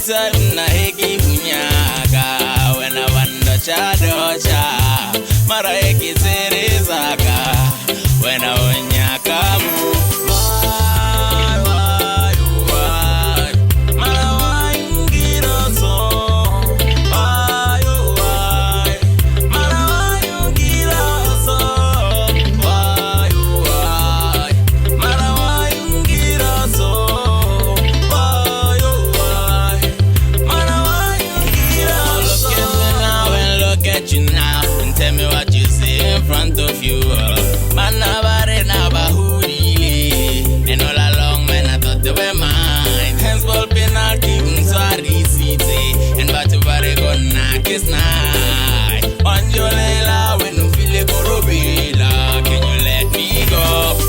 time na heki bunyaka wena wanda chadocha mara heki zerezaka wena onyaka mu tell me what you see in front of you. Man, nobody never who really. And all along, man, I thought they were mine. Handsball penalty, sorry, city. And but you better go knock is night. On your lela, when you feel it, go robila. Can you let me go?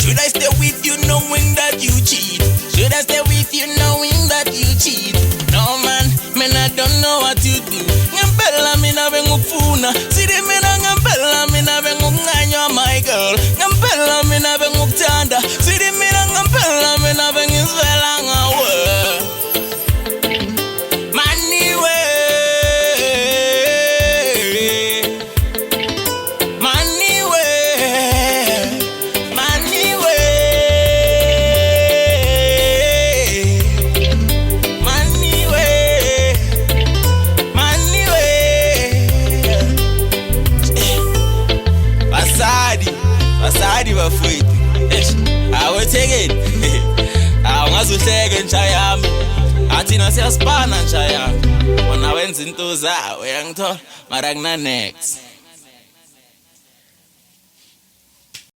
Should I stay with you knowing that you cheat? Should I stay with you knowing that you cheat? No man, I don't know what you do. Ngempela mina bengufuna, sidi mina ngempela mina bengunganya my girl. Ngempela mina bengukuthanda, sidi mina ngempela mina bengizwela ngawe. Basadi bafowethu awuthekeni awungazuhleke nja yami athina siyasipana nja yami wona wenza into zawo uyangithola mara kuna next